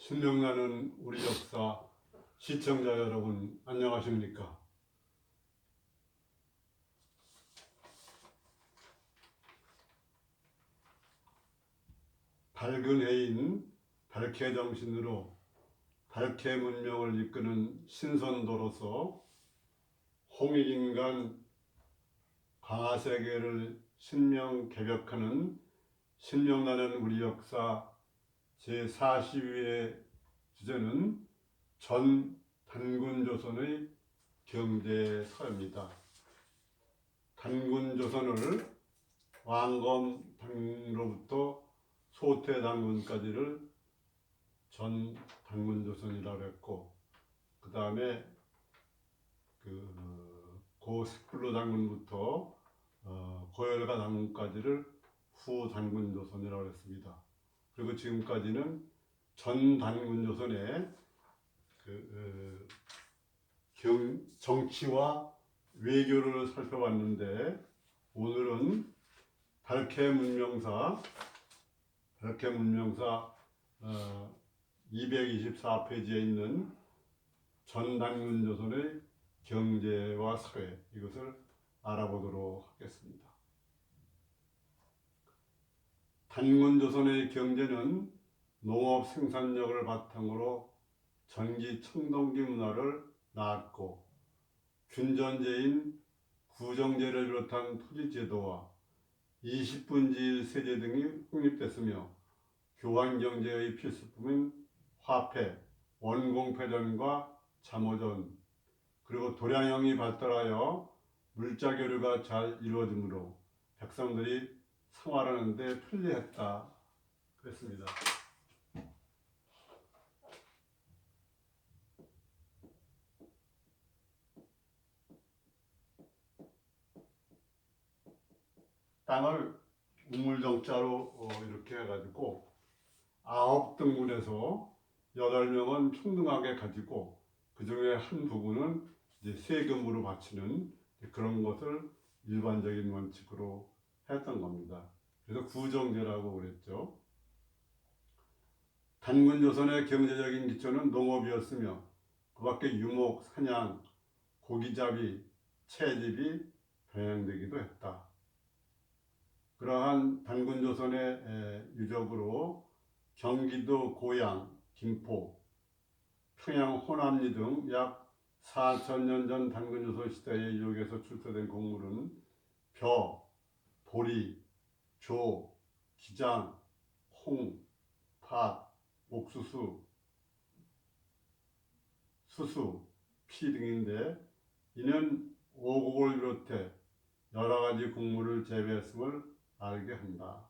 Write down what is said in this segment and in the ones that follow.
신명나는 우리 역사 시청자 여러분 안녕하십니까? 밝은 해인 밝해 정신으로 밝해 문명을 이끄는 신선도로서 홍익인간 광화세계를 신명 개벽하는 신명나는 우리 역사 제42회 주제는 전 단군조선의 경제사입니다. 단군조선을 왕검당로부터 소태당군까지를 전 단군조선이라고 했고, 그 다음에 고색불로 당군부터 고열가 당군까지를 후 단군조선이라고 했습니다. 그리고 지금까지는 전 단군조선의 정치와 외교를 살펴봤는데, 오늘은 달케 문명사 224페이지에 있는 전 단군조선의 경제와 사회, 이것을 알아보도록 하겠습니다. 단군조선의 경제는 농업 생산력을 바탕으로 전기 청동기 문화를 낳았고, 균전제인 구정제를 비롯한 토지제도와 20분지 1 세제 등이 확립됐으며, 교환경제의 필수품인 화폐, 원공패전과 잠오전, 그리고 도량형이 발달하여 물자교류가 잘 이루어지므로 백성들이 생활하는 데 편리했다 그랬습니다. 땅을 우물정자로 이렇게 해가지고 9등분해서 8명은 평등하게 가지고, 그 중에 한 부분은 이제 세금으로 바치는 그런 것을 일반적인 원칙으로 했던 겁니다. 그래서 구정제라고 그랬죠. 단군조선의 경제적인 기초는 농업이었으며, 그 밖에 유목, 사냥, 고기잡이, 채집이 병행되기도 했다. 그러한 단군조선의 유적으로 경기도 고양, 김포, 평양 호남리 등 약 4,000년 전 단군조선 시대의 유적에서 출토된 곡물은 벼, 보리, 조, 기장, 콩, 팥, 옥수수, 수수, 피 등인데, 이는 오곡을 비롯해 여러 가지 곡물을 재배했음을 알게 한다.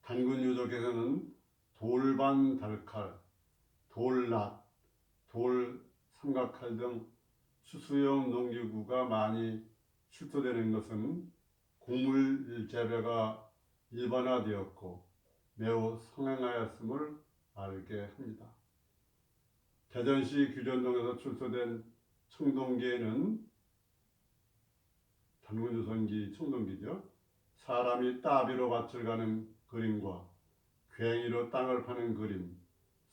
단군 유적에서는 돌반 달칼, 돌낫, 돌 삼각칼 등 수수용 농기구가 많이 출토되는 것은 곡물 재배가 일반화되었고 매우 성행하였음을 알게 합니다. 대전시 규전동에서 출토된 청동기에는, 단군조선기 청동기죠, 사람이 따비로 밭을 가는 그림과 괭이로 땅을 파는 그림,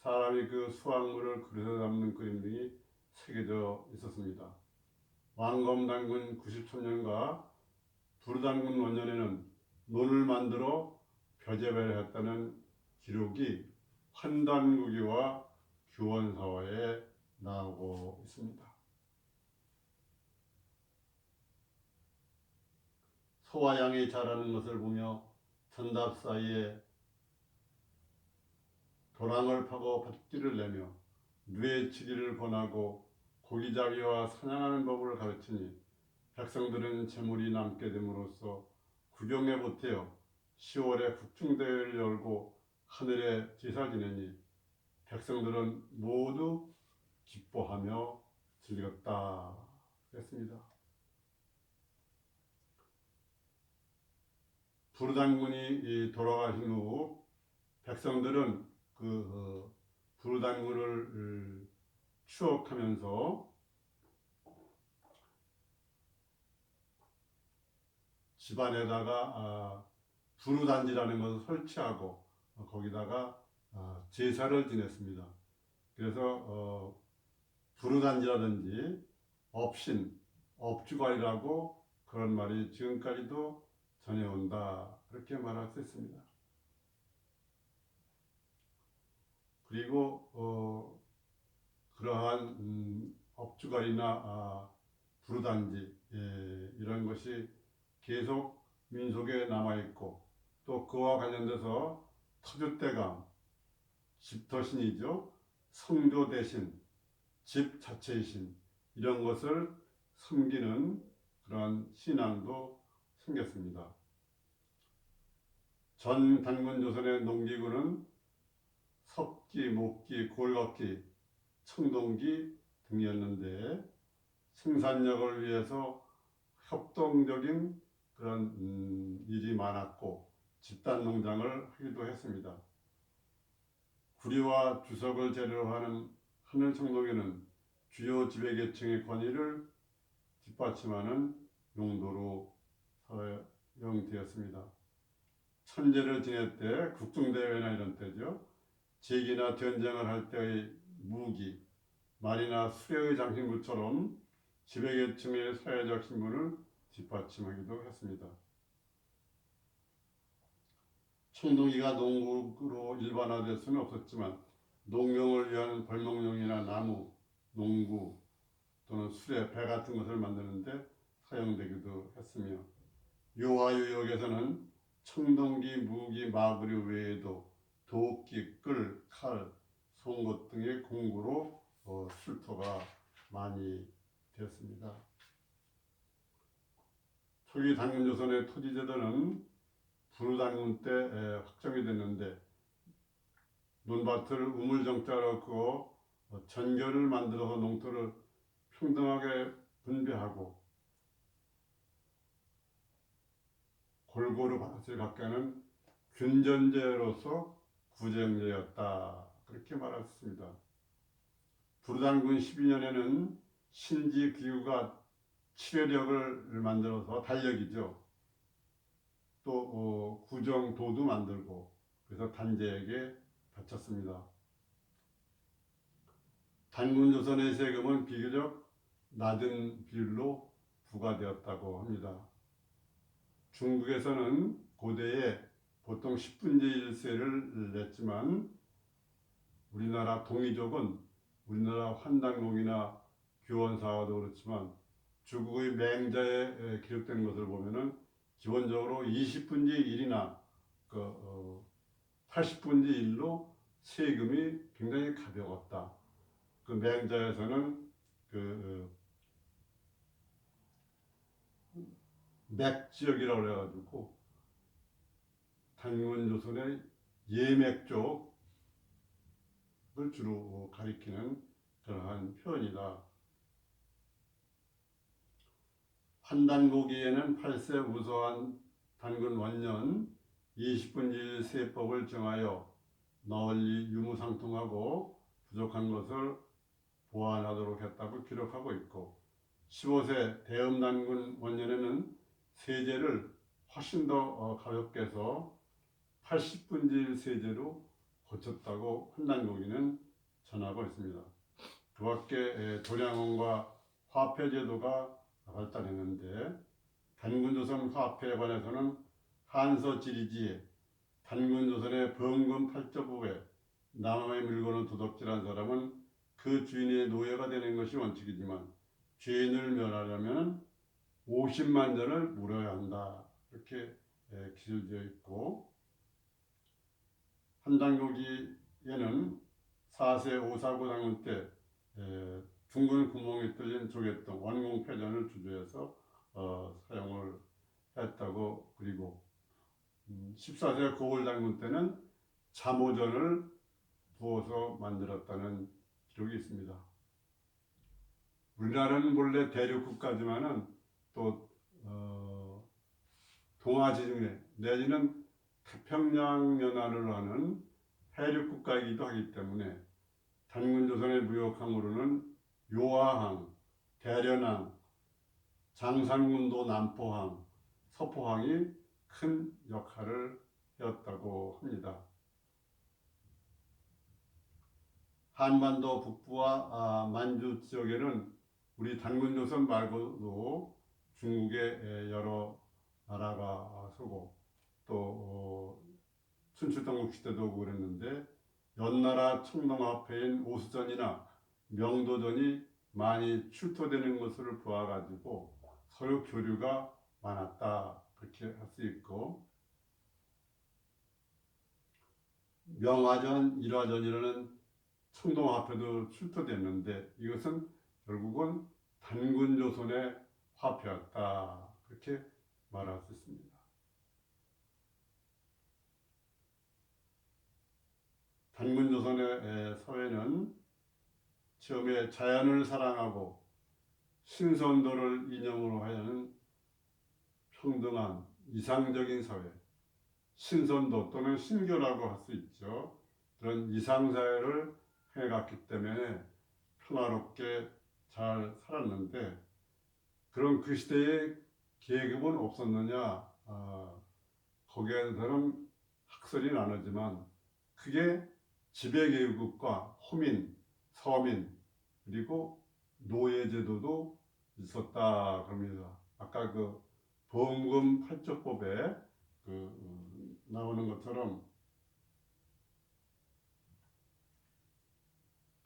사람이 그 수확물을 그릇에 담는 그림 등이 새겨져 있었습니다. 왕검단군 93년과 부르단군 원년에는 논을 만들어 벼재배를 했다는 기록이 환단구기와 규원사화에 나오고 있습니다. 소와 양이 자라는 것을 보며 전답 사이에 도랑을 파고 밭길을 내며 누에치기를 권하고 고기잡이와 사냥하는 법을 가르치니, 백성들은 재물이 남게 됨으로써 구경에 보태어 10월에 국중대회를 열고 하늘에 제사 지내니 백성들은 모두 기뻐하며 즐겼다 했습니다. 부르단군이 돌아가신 후 백성들은 부르단군을 추억하면서 집안에다가 부르단지라는 것을 설치하고 거기다가 제사를 지냈습니다. 그래서 부르단지라든지 업신, 업주괄이라고 그런 말이 지금까지도 전해온다. 그렇게 말할 수 있습니다. 그리고 그러한 업주괄이나 부르단지 이런 것이 계속 민속에 남아있고 또 그와 관련돼서 터줏대감, 집터신이죠. 성조 대신, 집 자체의 신 이런 것을 섬기는 그러한 신앙도 생겼습니다. 전 단군조선의 농기구는 섭기, 목기, 골걷기, 청동기 등이었는데 생산력을 위해서 협동적인 그런 일이 많았고 집단 농장을 하기도 했습니다. 구리와 주석을 재료로 하는 하늘 청동기는 주요 지배계층의 권위를 뒷받침하는 용도로 사용되었습니다. 천재를 지낼 때 국중대회나 이런 때죠. 제기나 전쟁을 할 때의 무기, 말이나 수레의 장신구처럼 지배계층의 사회적 신분을 뒷받침하기도 했습니다. 청동기가 농구로 일반화될 수는 없었지만 농경을 위한 벌목용이나 나무, 농구 또는 수레, 배 같은 것을 만드는데 사용되기도 했으며 요하유역에서는 청동기, 무기, 마구리 외에도 도끼, 끌, 칼, 송곳 등의 공구로 출토가 많이 되었습니다. 초기 단군조선의 토지제도는 부르단군 때 확정이 됐는데 논밭을 우물정자로 그어 전교를 만들어서 농토를 평등하게 분배하고 골고루 밭을 갖게 하는 균전제로서 구제제였다. 그렇게 말했습니다. 부르단군 12년에는 신지기구가 치료력을 만들어서 달력이죠. 또 구정도도 만들고 그래서 단제에게 바쳤습니다. 단군조선의 세금은 비교적 낮은 비율로 부과되었다고 합니다. 중국에서는 고대에 보통 10분의 1세를 냈지만 우리나라 동이족은 우리나라 환단곡이나 교원사화도 그렇지만 중국의 맹자에 기록된 것을 보면은 기본적으로 20분의 1이나 80분의 1로 세금이 굉장히 가벼웠다. 그 맹자에서는 맥지역이라고 그래가지고 단군조선의 예맥족을 주로 가리키는 그러한 표현이다. 환단고기에는 8세 우서한 단군 원년 20분의 1 세법을 정하여 널리 유무상통하고 부족한 것을 보완하도록 했다고 기록하고 있고 15세 대음단군 원년에는 세제를 훨씬 더 가볍게 해서 80분의 1 세제로 고쳤다고 환단고기는 전하고 있습니다. 그 밖에 도량원과 화폐제도가 발달했는데 단군조선 화폐에 관해서는 한서지리지에 단군조선의 범금 8조부에 남의 물건을 도둑질한 사람은 그 주인의 노예가 되는 것이 원칙이지만 죄인을 멸하려면 50만 전을 물어야 한다. 이렇게 기술되어 있고 한단고기에는 4세 오사구 당군 때 둥근 구멍이 뚫린 조개똥 원공패전을 주조해서 사용을 했다고 그리고 14세 고을당군 때는 잠오전을 부어서 만들었다는 기록이 있습니다. 우리나라는 원래 대륙국가지만은 또 동아지중해 내지는 태평양 연안을 하는 해륙국가이기도 하기 때문에 단군조선의 무역항으로는 요하항, 대련항, 장산군도 남포항, 서포항이 큰 역할을 해왔다고 합니다. 한반도 북부와 만주 지역에는 우리 단군조선 말고도 중국의 여러 나라가 서고 또 춘추전국 시대도 그랬는데 연나라 청동화폐인 오수전이나 명도전이 많이 출토되는 것을 보아가지고 서로 교류가 많았다 그렇게 할 수 있고, 명화전, 일화전이라는 청동화폐도 출토됐는데 이것은 결국은 단군조선의 화폐였다 그렇게 말할 수 있습니다. 단군조선의 사회는 처음에 자연을 사랑하고 신선도를 이념으로 하는 평등한 이상적인 사회, 신선도 또는 신교라고 할 수 있죠. 그런 이상사회를 해갔기 때문에 평화롭게 잘 살았는데, 그런 그 시대에 계급은 없었느냐? 거기에 대해서는 학설이 나누지만 그게 지배계급과 호민, 서민, 그리고 노예제도도 있었다 그럽니다. 아까 그 보험금 8조법에 나오는 것처럼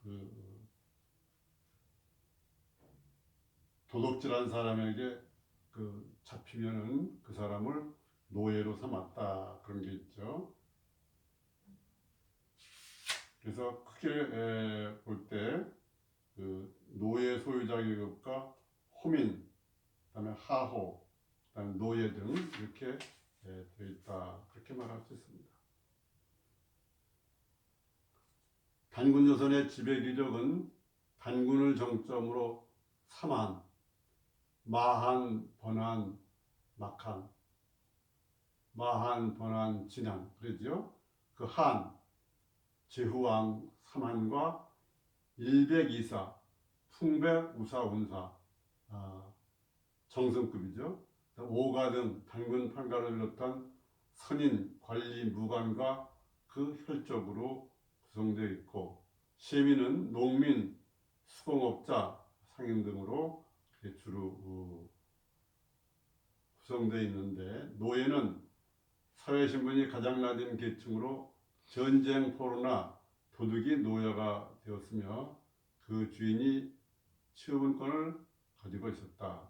그 도둑질한 사람에게 잡히면은 그 사람을 노예로 삼았다 그런 게 있죠. 그래서 크게 볼 때 노예 소유자 계급과 호민, 그다음에 하호, 그다음에 노예 등 이렇게 되어 있다 그렇게 말할 수 있습니다. 단군조선의 지배 기적은 단군을 정점으로 삼한, 마한, 번한, 막한, 마한, 번한, 진한 그러죠. 그 한, 제후왕 삼한과 일백이사, 풍백, 우사, 운사, 정성급이죠. 오가 등 단군 판가를 비롯한 선인, 관리, 무관과 그 혈족으로 구성되어 있고, 시민은 농민, 수공업자, 상인 등으로 주로 구성되어 있는데, 노예는 사회신분이 가장 낮은 계층으로 전쟁 포로나 도둑이 노예가 되었으며 그 주인이 처분권을 가지고 있었다.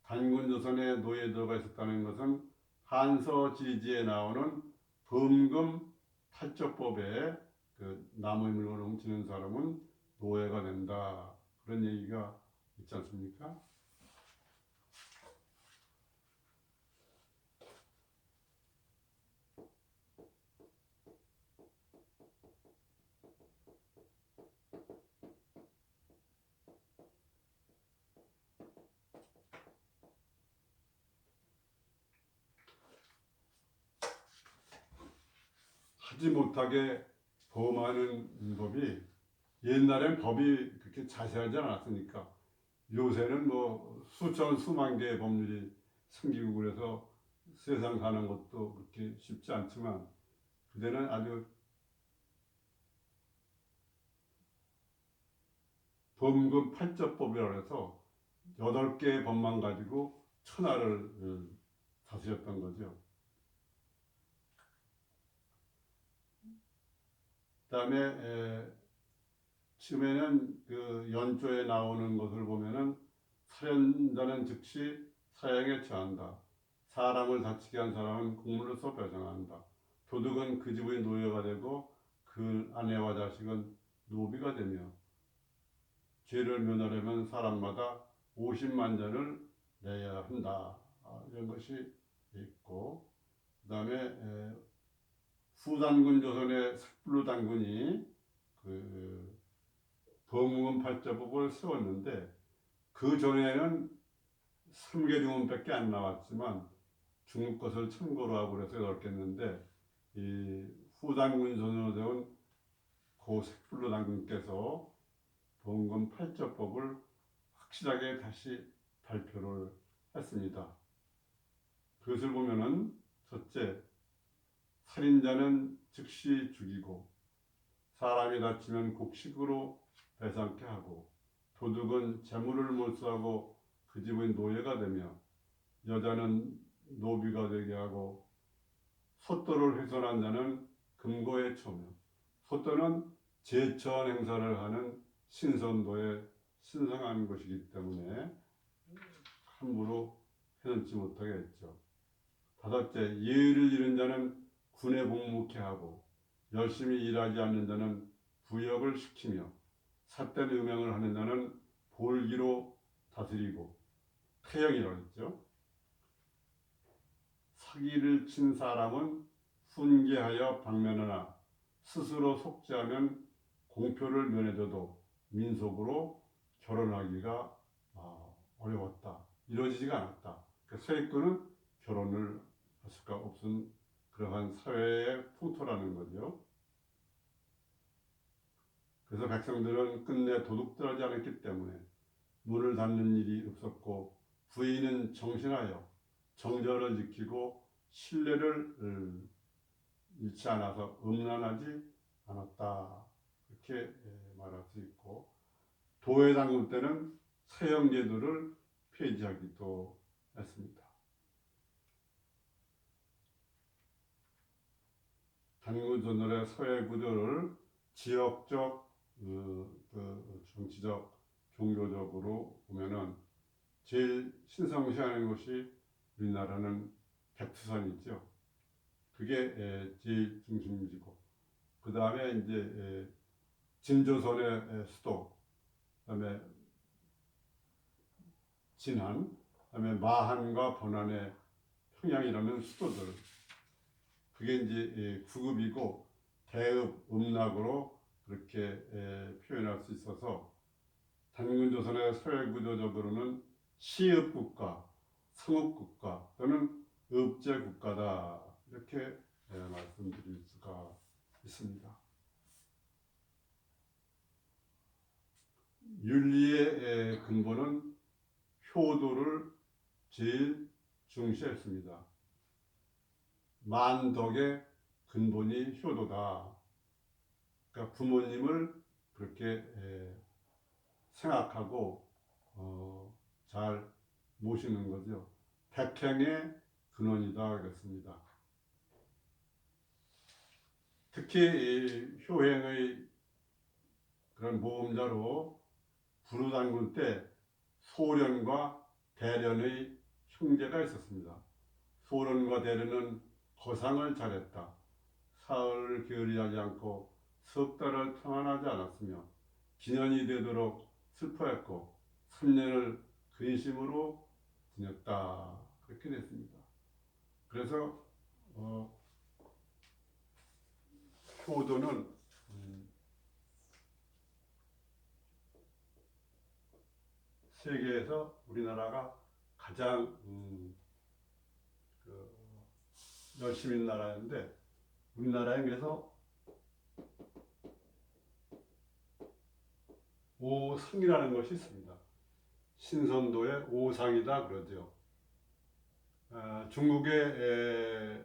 단군조선에 노예제도가 있었다는 것은 한서지지에 나오는 범금 8조법에 남의 물건을 훔치는 사람은 노예가 된다 그런 얘기가 있지 않습니까? 하지 못하게 범하는 법이, 옛날엔 법이 그렇게 자세하지 않았으니까 요새는 뭐 수천 수만 개의 법률이 생기고 그래서 세상 사는 것도 그렇게 쉽지 않지만, 그때는 아주 범금 8조법이라고 해서 8개의 법만 가지고 천하를 다스렸던 거죠. 그 다음에 처음에는 그 연조에 나오는 것을 보면은 살인자는 즉시 사형에 처한다. 사람을 다치게 한 사람은 국물로서 배상한다. 도둑은 그 집의 노예가 되고 그 아내와 자식은 노비가 되며, 죄를 면하려면 사람마다 50만 전을 내야 한다. 이런 것이 있고, 그 다음에 후단군 조선의 삭불로 단군이 범금 8조법을 세웠는데, 그 전에는 3개중원밖에 안 나왔지만 중국 것을 참고로 하고 그래서 넓겠는데, 이 후단군 조선으로 되온 고 삭불로 단군께서 범금 8조법을 확실하게 다시 발표를 했습니다. 그것을 보면은 첫째, 살인자는 즉시 죽이고 사람이 다치면 곡식으로 배상케 하고 도둑은 재물을 몰수하고 그 집의 노예가 되며 여자는 노비가 되게 하고 솥돌을 훼손한 자는 금고에 처며 솥돌은 제천 행사를 하는 신선도에 신성한 것이기 때문에 함부로 해놓지 못하게 했죠. 다섯째, 예의를 잃은 자는 군에 복무케 하고 열심히 일하지 않는 자는 부역을 시키며 삿된 음행을 하는 자는 볼기로 다스리고 태형이라고 했죠. 사기를 친 사람은 훈계하여 방면하나 스스로 속죄하면 공표를 면해줘도 민속으로 결혼하기가 어려웠다. 이루어지지가 않았다. 세입꾼은 결혼을 할 수가 없은 그러한 사회의 풍토라는 거죠. 그래서 백성들은 끝내 도둑질하지 않았기 때문에 문을 닫는 일이 없었고 부인은 정신하여 정절을 지키고 신뢰를 잃지 않아서 음란하지 않았다. 이렇게 말할 수 있고 도회 당군 때는 서형제도를 폐지하기도 했습니다. 당군전널의 서해 구조를 지역적, 정치적, 종교적으로 보면은 제일 신성시하는 것이 우리나라는 백두산이죠. 그게 제일 중심지고 그 다음에 이제 진조선의 수도, 그다음에 진안, 그다음에 마한과 번안의 평양이라는 수도들. 그게 이제 구급이고 대읍, 음락으로 그렇게 표현할 수 있어서 단군조선의 서해구조적으로는 시읍국가, 성읍국가 또는 읍제국가다 이렇게 말씀드릴 수가 있습니다. 윤리의 근본은 효도를 제일 중시했습니다. 만덕의 근본이 효도다. 그러니까 부모님을 그렇게 생각하고 잘 모시는 거죠. 백행의 근원이다 그랬습니다. 특히 효행의 그런 모험자로 부르단군 때 소련과 대련의 형제가 있었습니다. 소련과 대련은 거상을 잘했다. 사흘을 게으리하지 않고 석 달을 평안하지 않았으며 기년이 되도록 슬퍼했고 3년을 근심으로 지냈다. 그렇게 됐습니다. 그래서 효도는 세계에서 우리나라가 가장 열심히 있는 나라인데 우리나라에 그래서 오상이라는 것이 있습니다. 신선도의 오상이다 그러죠. 중국의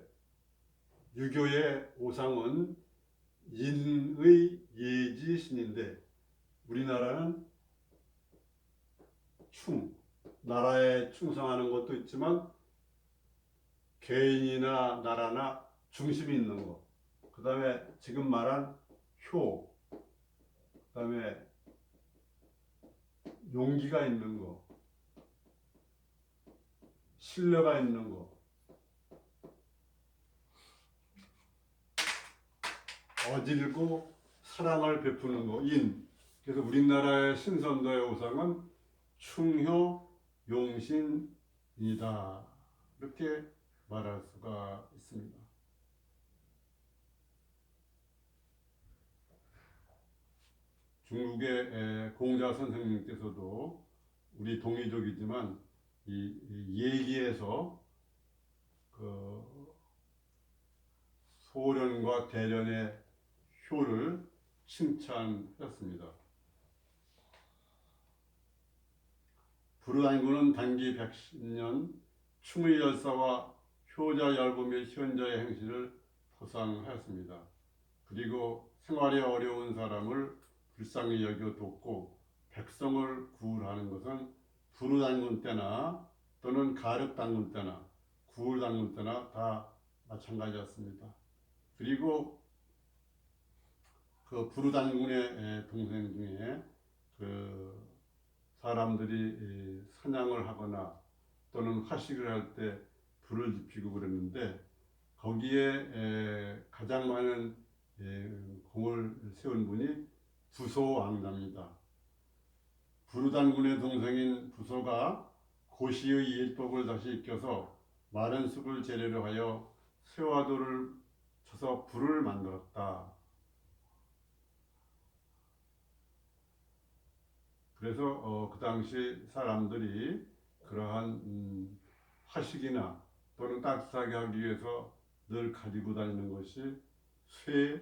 유교의 오상은 인의 예지신인데 우리나라는 나라에 충성하는 것도 있지만 개인이나 나라나 중심이 있는 것. 그 다음에 지금 말한 효, 그 다음에 용기가 있는 거, 신뢰가 있는 거, 어질고 사랑을 베푸는 거, 인. 그래서 우리나라의 신선도의 우상은 충효, 용신이다. 이렇게 말할 수가 있습니다. 중국의 공자 선생님께서도 우리 동이족이지만 이 예기에서 그 소련과 대련의 효를 칭찬했습니다. 부르단군은 단기 110년 충의 열사와 효자 열범의 현자의 행실을 포상하였습니다. 그리고 생활이 어려운 사람을 불쌍히 여겨 돕고 백성을 구울하는 것은 부르담근 때나 또는 가륵담근 때나 구울담근 때나 다 마찬가지였습니다. 그리고 그 부르담군의 동생 중에 그 사람들이 사냥을 하거나 또는 화식을 할 때 불을 지피고 그랬는데 거기에 가장 많은 공을 세운 분이 부소왕자입니다. 부르단군의 동생인 부소가 고시의 예법을 다시 익혀서 마른 쑥을 재료로 하여 쇠화돌을 쳐서 불을 만들었다. 그래서 그 당시 사람들이 그러한 화식이나 또는 따뜻하게 하기 위해서 늘 가지고 다니는 것이 쇠,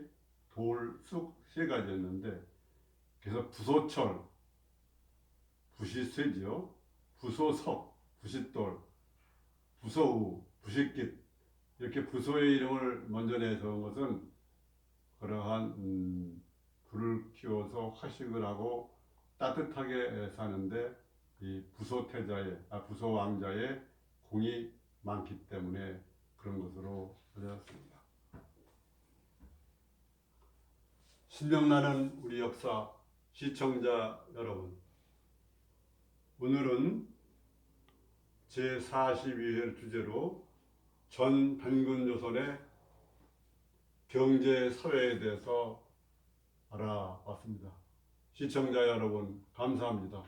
돌, 쑥 세 가지였는데 그래서 부소철, 부시쇠지요. 부소석, 부싯돌, 부소우, 부싯깃 이렇게 부소의 이름을 먼저 내세운 것은 그러한 불을 키워서 화식을 하고 따뜻하게 사는데 이 부소 왕자의 공이 많기 때문에 그런 것으로 알려졌습니다. 신명나는 우리 역사 시청자 여러분, 오늘은 제42회를 주제로 전 단군조선의 경제 사회에 대해서 알아봤습니다. 시청자 여러분 감사합니다.